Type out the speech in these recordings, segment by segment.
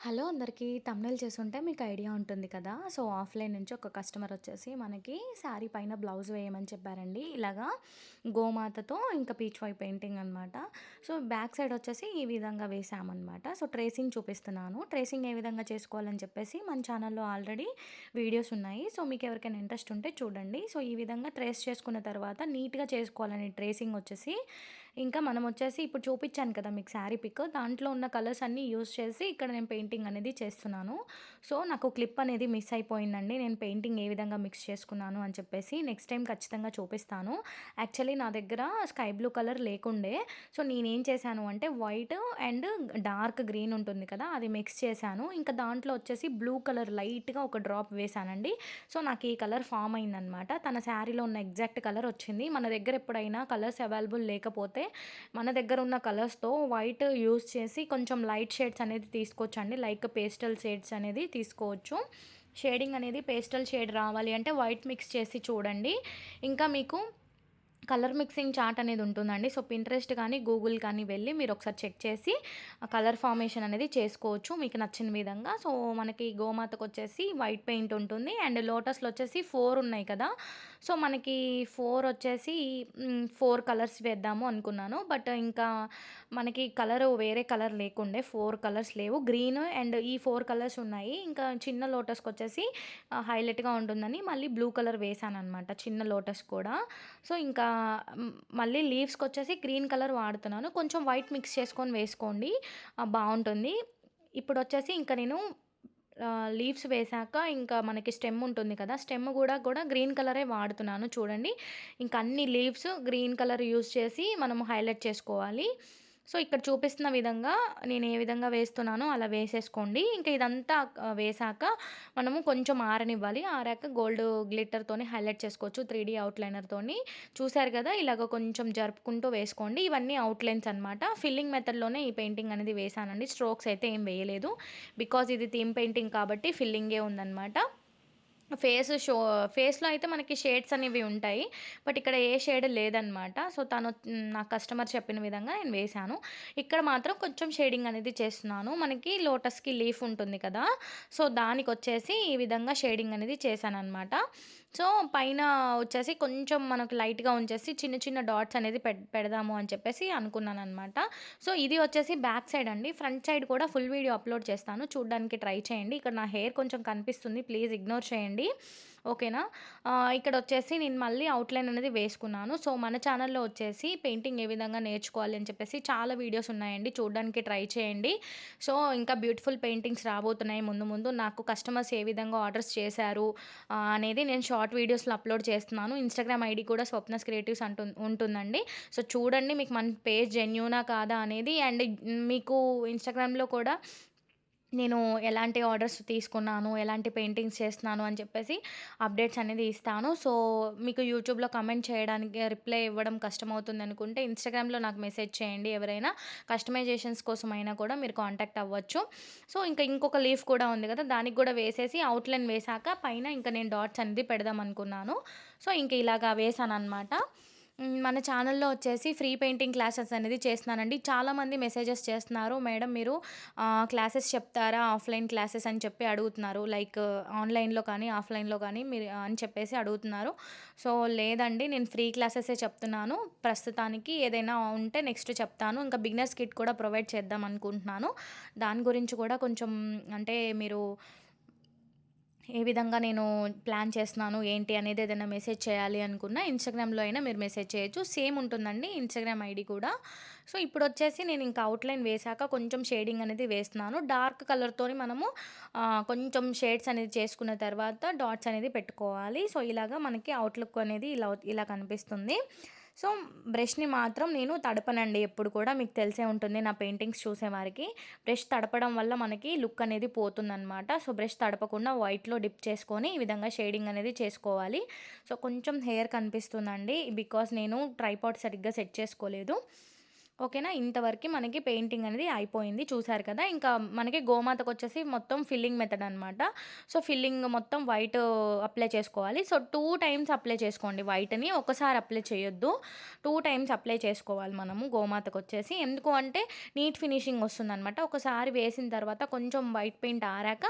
Hello అందరికీ. Thumbnail చేసుంటే మీకు ఐడియా ఉంటుంది కదా! సో, ఆఫ్‌లైన్ నుంచి ఒక కస్టమర్ వచ్చేసి మనకి శారీ పైన బ్లౌజ్ వేయమని చెప్పారండి. ఇలాగా గోమాతతో ఇంకా పీచ్ వై పెయింటింగ్ అనమాట. సో, బ్యాక్ సైడ్ వచ్చేసి ఈ విధంగా వేసామనమాట. సో, ట్రేసింగ్ చూపిస్తున్నాను. ట్రేసింగ్ ఏ విధంగా చేసుకోవాలని చెప్పేసి మన ఛానల్‌లో ఆల్రెడీ వీడియోస్ ఉన్నాయి. సో, మీకు ఎవరికైనా ఇంట్రెస్ట్ ఉంటే చూడండి. సో, ఈ విధంగా ట్రేస్ చేసుకున్న తర్వాత నీట్‌గా చేసుకోవాలండి ట్రేసింగ్ వచ్చేసి. ఇంకా మనం వచ్చేసి ఇప్పుడు చూపిచ్చాను కదా మీకు శారీ పిక్. దాంట్లో ఉన్న కలర్స్ అన్నీ యూజ్ చేసి ఇక్కడ నేను పెయింటింగ్ అనేది చేస్తున్నాను. సో, నాకు క్లిప్ అనేది మిస్ అయిపోయిందండి. నేను పెయింటింగ్ ఏ విధంగా మిక్స్ చేసుకున్నాను అని చెప్పేసి నెక్స్ట్ టైమ్ ఖచ్చితంగా చూపిస్తాను. యాక్చువల్లీ నా దగ్గర స్కై బ్లూ కలర్ లేకుండే. సో, నేనేం చేశాను అంటే వైట్ అండ్ డార్క్ గ్రీన్ ఉంటుంది కదా! అది మిక్స్ చేశాను. ఇంకా దాంట్లో వచ్చేసి బ్లూ కలర్ లైట్‌గా ఒక డ్రాప్ వేశానండి. సో, నాకు ఈ కలర్ ఫార్మ్ అయిందనమాట. తన శారీలో ఉన్న ఎగ్జాక్ట్ కలర్ వచ్చింది. మన దగ్గర ఎప్పుడైనా కలర్స్ అవైలబుల్ లేకపోతే మన దగ్గర ఉన్న కలర్స్‌తో వైట్ యూజ్ చేసి కొంచెం లైట్ షేడ్స్ అనేది తీసుకోవచ్చండి. లైక్ పేస్టల్ షేడ్స్ అనేది తీసుకోవచ్చు. షేడింగ్ అనేది పేస్టల్ షేడ్ రావాలి అంటే వైట్ మిక్స్ చేసి చూడండి. ఇంకా మీకు కలర్ మిక్సింగ్ చార్ట్ అనేది ఉంటుందండి. సో, పింట్రెస్ట్ కానీ, గూగుల్ కానీ వెళ్ళి మీరు ఒకసారి చెక్ చేసి కలర్ ఫార్మేషన్ అనేది చేసుకోవచ్చు మీకు నచ్చిన విధంగా. సో, మనకి గోమాతకొచ్చేసి వైట్ పెయింట్ ఉంటుంది. అండ్ లోటస్‌లో వచ్చేసి 4 ఉన్నాయి కదా! సో, మనకి 4 వచ్చేసి 4 కలర్స్ వేద్దాము అనుకున్నాను. బట్ ఇంకా మనకి కలరు వేరే కలర్ లేకుండే 4 కలర్స్ లేవు. గ్రీన్ అండ్ ఈ 4 కలర్స్ ఉన్నాయి. ఇంకా చిన్న లోటస్‌కొచ్చేసి హైలైట్‌గా ఉంటుందని మళ్ళీ బ్లూ కలర్ వేశాననమాట చిన్న లోటస్ కూడా. సో, ఇంకా మళ్ళీ లీవ్స్‌కొచ్చేసి గ్రీన్ కలర్ వాడుతున్నాను. కొంచెం వైట్ మిక్స్ చేసుకొని వేసుకోండి. బావుంటుంది. ఇప్పుడొచ్చేసి ఇంక నేను లీవ్స్ వేశాక ఇంకా మనకి స్టెమ్ ఉంటుంది కదా! స్టెమ్ కూడా గ్రీన్ కలరే వాడుతున్నాను చూడండి. ఇంక అన్ని లీవ్స్ గ్రీన్ కలర్ యూజ్ చేసి మనం హైలైట్ చేసుకోవాలి. సో, ఇక్కడ చూపిస్తున్న విధంగా నేను ఏ విధంగా వేస్తున్నానో అలా వేసేసుకోండి. ఇంక ఇదంతా వేశాక మనము కొంచెం ఆరనివ్వాలి. ఆరాక గోల్డ్ గ్లిట్టర్‌తోని హైలైట్ చేసుకోవచ్చు 3 ఔట్‌లైనర్‌తోని. చూసారు కదా! ఇలాగ కొంచెం జరుపుకుంటూ వేసుకోండి. ఇవన్నీ ఔట్‌లైన్స్ అనమాట. ఫిల్లింగ్ మెథడ్‌లోనే ఈ పెయింటింగ్ అనేది వేశానండి. స్ట్రోక్స్ అయితే ఏం వేయలేదు. బికాజ్ ఇది థీమ్ పెయింటింగ్ కాబట్టి ఫిల్లింగే ఉందనమాట. ఫేస్‌లో అయితే మనకి షేడ్స్ అనేవి ఉంటాయి. బట్ ఇక్కడ ఏ షేడ్ లేదనమాట. సో, నా కస్టమర్ చెప్పిన విధంగా నేను వేశాను. ఇక్కడ మాత్రం కొంచెం షేడింగ్ అనేది చేస్తున్నాను. మనకి లోటస్‌కి లీఫ్ ఉంటుంది కదా! సో, దానికొచ్చేసి ఈ విధంగా షేడింగ్ అనేది చేశాననమాట. సో, పైన వచ్చేసి కొంచెం మనకు లైట్‌గా ఉంచేసి చిన్న చిన్న డాట్స్ అనేది పెడదాము అని చెప్పేసి అనుకున్నాననమాట. సో, ఇది వచ్చేసి బ్యాక్ సైడ్ అండి. ఫ్రంట్ సైడ్ కూడా ఫుల్ వీడియో అప్‌లోడ్ చేస్తాను. చూడ్డానికి ట్రై చేయండి. ఇక్కడ నా హెయిర్ కొంచెం కనిపిస్తుంది. ప్లీజ్ ఇగ్నోర్ చేయండి. ఓకేనా? ఇక్కడొచ్చేసి నేను మళ్ళీ ఔట్‌లైన్ అనేది వేసుకున్నాను. సో, మన ఛానల్‌లో వచ్చేసి పెయింటింగ్ ఏ విధంగా నేర్చుకోవాలి అని చెప్పేసి చాలా వీడియోస్ ఉన్నాయండి. చూడడానికి ట్రై చేయండి. సో, ఇంకా బ్యూటిఫుల్ పెయింటింగ్స్ రాబోతున్నాయి ముందు ముందు. నాకు కస్టమర్స్ ఏ విధంగా ఆర్డర్స్ చేశారు అనేది నేను షార్ట్ వీడియోస్‌లో అప్‌లోడ్ చేస్తున్నాను. ఇన్‌స్టాగ్రామ్ ఐడీ కూడా స్వప్నస్ క్రియేటివ్స్ ఉంటుందండి. సో, చూడండి మీకు మన పేజ్ జెన్యూనా కాదా అనేది. అండ్ మీకు ఇన్‌స్టాగ్రామ్‌లో కూడా నేను ఎలాంటి ఆర్డర్స్ తీసుకున్నాను, ఎలాంటి పెయింటింగ్స్ చేస్తున్నాను అని చెప్పేసి అప్డేట్స్ అనేది ఇస్తాను. సో, మీకు యూట్యూబ్‌లో కమెంట్ చేయడానికి రిప్లై ఇవ్వడం కష్టమవుతుందనుకుంటే ఇన్‌స్టాగ్రామ్‌లో నాకు మెసేజ్ చేయండి. ఎవరైనా కస్టమైజేషన్స్ కోసమైనా కూడా మీరు కాంటాక్ట్ అవ్వచ్చు. సో, ఇంకా ఇంకొక లీఫ్ కూడా ఉంది కదా! దానికి కూడా వేసేసి ఔట్‌లైన్ వేశాక పైన ఇంకా నేను డాట్స్ అనేది పెడదాం అనుకున్నాను. సో, ఇంక ఇలాగా వేశాననమాట. మన ఛానల్‌లో వచ్చేసి ఫ్రీ పెయింటింగ్ క్లాసెస్ అనేది చేస్తున్నానండి. చాలామంది మెసేజెస్ చేస్తున్నారు. మేడం మీరు క్లాసెస్ చెప్తారా? ఆఫ్‌లైన్ క్లాసెస్ అని చెప్పి అడుగుతున్నారు. లైక్ ఆన్‌లైన్‌లో కానీ, ఆఫ్‌లైన్‌లో కానీ మీరు అని చెప్పేసి అడుగుతున్నారు. సో, లేదండి నేను ఫ్రీ క్లాసెసే చెప్తున్నాను. ప్రస్తుతానికి ఏదైనా ఉంటే నెక్స్ట్ చెప్తాను. ఇంకా బిగినర్స్ కిట్ కూడా ప్రొవైడ్ చేద్దాం అనుకుంటున్నాను. దాని గురించి కూడా కొంచెం అంటే మీరు ఏ విధంగా నేను ప్లాన్ చేస్తున్నాను, ఏంటి అనేది ఏదైనా మెసేజ్ చేయాలి అనుకున్నా ఇన్‌స్టాగ్రామ్‌లో అయినా మీరు మెసేజ్ చేయొచ్చు. సేమ్ ఉంటుందండి ఇన్‌స్టాగ్రామ్ ఐడీ కూడా. సో, ఇప్పుడొచ్చేసి నేను ఇంకా ఔట్‌లైన్ వేశాక కొంచెం షేడింగ్ అనేది వేస్తున్నాను. డార్క్ కలర్‌తోని మనము కొంచెం షేడ్స్ అనేది చేసుకున్న తర్వాత డాట్స్ అనేది పెట్టుకోవాలి. సో, ఇలాగా మనకి ఔట్‌లుక్ అనేది ఇలా కనిపిస్తుంది. సో, బ్రష్‌ని మాత్రం నేను తడపనండి ఎప్పుడు కూడా. మీకు తెలిసే ఉంటుంది నా పెయింటింగ్స్ చూసేవారికి. బ్రష్ తడపడం వల్ల మనకి లుక్ అనేది పోతుందనమాట. సో, బ్రష్ తడపకుండా వైట్‌లో డిప్ చేసుకొని ఈ విధంగా షేడింగ్ అనేది చేసుకోవాలి. సో, కొంచెం హెయిర్ కనిపిస్తుందండి. బికాజ్ నేను ట్రైపాడ్ సరిగ్గా సెట్ చేసుకోలేదు. ఓకేనా. ఇంతవరకు మనకి పెయింటింగ్ అనేది అయిపోయింది చూసారు కదా. ఇంకా మనకి గోమాతకొచ్చేసి మొత్తం ఫిల్లింగ్ మెథడ్ అనమాట. సో, ఫిల్లింగ్ మొత్తం వైట్ అప్లై చేసుకోవాలి. సో, 2 టైమ్స్ అప్లై చేసుకోండి వైట్‌ని. ఒకసారి అప్లై చేయొద్దు. 2 టైమ్స్ అప్లై చేసుకోవాలి మనము గోమాతకొచ్చేసి. ఎందుకు అంటే నీట్ ఫినిషింగ్ వస్తుందనమాట. ఒకసారి వేసిన తర్వాత కొంచెం వైట్ పెయింట్ ఆరాక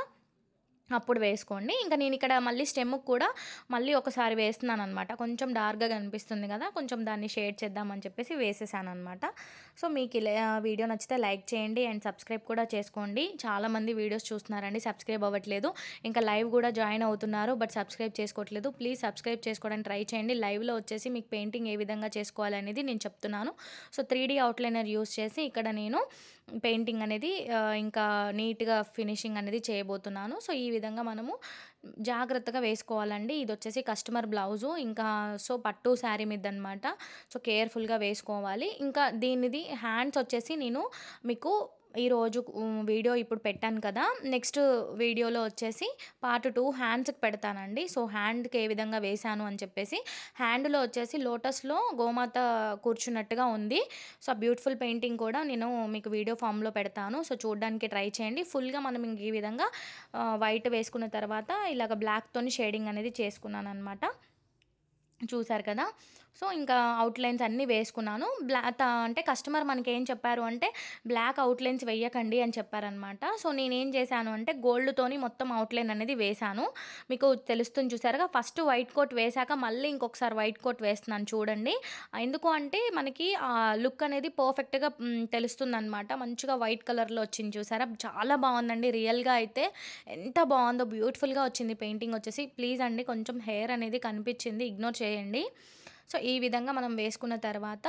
అప్పుడు వేసుకోండి. ఇంక నేనిక్కడ మళ్ళీ స్టెమ్‌కి కూడా మళ్ళీ ఒకసారి వేస్తున్నాననమాట. కొంచెం డార్క్‌గా కనిపిస్తుంది గదా! కొంచెం దాన్ని షేడ్ చేద్దామని చెప్పేసి వేసేసాననమాట. సో, వీడియో నచ్చితే లైక్ చేయండి అండ్ సబ్స్క్రైబ్ కూడా చేసుకోండి. చాలామంది వీడియోస్ చూస్తున్నారండి, సబ్స్క్రైబ్ అవ్వట్లేదు. ఇంకా లైవ్ గూడా జాయిన్ అవుతున్నారు. బట్ సబ్స్క్రైబ్ చేసుకోవట్లేదు. ప్లీజ్ సబ్స్క్రైబ్ చేసుకోవడానికి ట్రై చేయండి. లైవ్‌లో వచ్చేసి మీకు పెయింటింగ్ ఏ విధంగా చేసుకోవాలనేది నేను చెప్తున్నాను. సో, 3 అవుట్‌లైనర్ యూజ్ చేసి ఇక్కడ నేను పెయింటింగ్ అనేది ఇంకా నీట్‌గా ఫినిషింగ్ అనేది చేయబోతున్నాను. సో, ఈ విధంగా మనము జాగ్రత్తగా వేసుకోవాలండి. ఇదొచ్చేసి కస్టమర్ బ్లౌజు. ఇంకా సో, పట్టు శారీ మీదనమాట. సో, కేర్‌ఫుల్‌గా వేసుకోవాలి. ఇంకా దీనిది హ్యాండ్స్ వచ్చేసి నేను మీకు ఈరోజు వీడియో ఇప్పుడు పెట్టాను కదా! నెక్స్ట్ వీడియోలో వచ్చేసి పార్ట్ 2 హ్యాండ్స్‌కి పెడతానండి. సో, హ్యాండ్‌కి ఏ విధంగా వేశాను అని చెప్పేసి. హ్యాండ్‌లో వచ్చేసి లోటస్‌లో గోమాత కూర్చున్నట్టుగా ఉంది. సో, ఆ బ్యూటిఫుల్ పెయింటింగ్ కూడా నేను మీకు వీడియో ఫామ్‌లో పెడతాను. సో, చూడడానికి ట్రై చేయండి. ఫుల్‌గా మనం ఇంక ఈ విధంగా వైట్ వేసుకున్న తర్వాత ఇలాగ బ్లాక్‌తోని షేడింగ్ అనేది చేసుకున్నాననమాట. చూసారు కదా! సో, ఇంకా అవుట్‌లైన్స్ అన్నీ వేసుకున్నాను. అంటే కస్టమర్ మనకేం చెప్పారు అంటే, బ్లాక్ అవుట్‌లైన్స్ వెయ్యకండి అని చెప్పారనమాట. సో, నేనేం చేశాను అంటే, గోల్డ్‌తోని మొత్తం అవుట్‌లైన్ అనేది వేశాను. మీకు తెలుస్తుంది చూసారుగా, ఫస్ట్ వైట్ కోట్ వేశాక మళ్ళీ ఇంకొకసారి వైట్ కోట్ వేస్తున్నాను చూడండి. ఎందుకు అంటే, మనకి ఆ లుక్ అనేది పర్ఫెక్ట్‌గా తెలుస్తుందనమాట. మంచిగా వైట్ కలర్‌లో వచ్చింది చూసారా? చాలా బావుందండి. రియల్‌గా అయితే ఎంత బావుందో, బ్యూటిఫుల్‌గా వచ్చింది పెయింటింగ్ వచ్చేసి. ప్లీజ్ అండి, కొంచెం హెయిర్ అనేది కనిపిచ్చింది, ఇగ్నోర్ చేయండి. సో, ఈ విధంగా మనం వేసుకున్న తర్వాత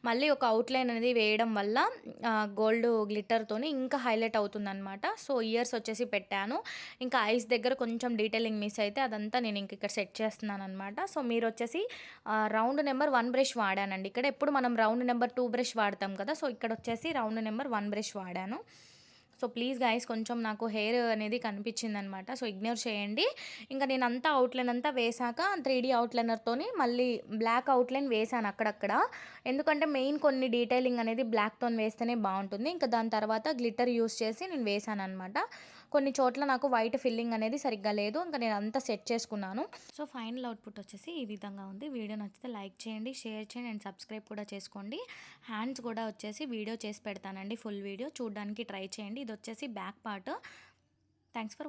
మళ్ళీ ఒక అవుట్‌లైన్ అనేది వేయడం వల్ల గోల్డ్ గ్లిట్టర్‌తోని ఇంకా హైలైట్ అవుతుందనమాట. సో, ఇయర్స్ వచ్చేసి పెట్టాను. ఇంకా ఐస్ దగ్గర కొంచెం డీటెయిలింగ్ మిస్ అయితే అదంతా నేను ఇంక ఇక్కడ సెట్ చేస్తున్నాననమాట. సో, మీరొచ్చేసి రౌండ్ నెంబర్ 1 బ్రష్ వాడానండి. ఇక్కడ ఎప్పుడు మనం రౌండ్ నెంబర్ 2 బ్రష్ వాడతాం కదా! సో, ఇక్కడొచ్చేసి రౌండ్ నెంబర్ 1 బ్రష్ వాడాను. సో, ప్లీజ్ గైస్, కొంచెం నాకు హెయిర్ అనేది కనిపించిందనమాట. సో, ఇగ్నోర్ చేయండి. ఇంక నేనంతా అవుట్‌లైన్ అంతా వేశాక 3 అవుట్‌లైనర్‌తోని మళ్ళీ బ్లాక్ అవుట్‌లైన్ వేశాను అక్కడక్కడ. ఎందుకంటే మెయిన్ కొన్ని డీటెయిలింగ్ అనేది బ్లాక్‌తోని వేస్తేనే బావుంటుంది. ఇంకా దాని తర్వాత గ్లిట్టర్ యూజ్ చేసి నేను వేశాననమాట. కొన్ని చోట్ల నాకు వైట్ ఫిల్లింగ్ అనేది సరిగ్గా లేదు. ఇంక నేనంతా సెట్ చేసుకున్నాను. సో, ఫైనల్ అవుట్‌పుట్ వచ్చేసి ఈ విధంగా ఉంది. వీడియో నచ్చితే లైక్ చేయండి, షేర్ చేయండి అండ్ సబ్స్క్రైబ్ కూడా చేసుకోండి. హ్యాండ్స్ కూడా వచ్చేసి వీడియో చేసి పెడతానండి, ఫుల్ వీడియో చూడడానికి ట్రై చేయండి. ఇదొచ్చేసి బ్యాక్ పార్ట్. Thanks for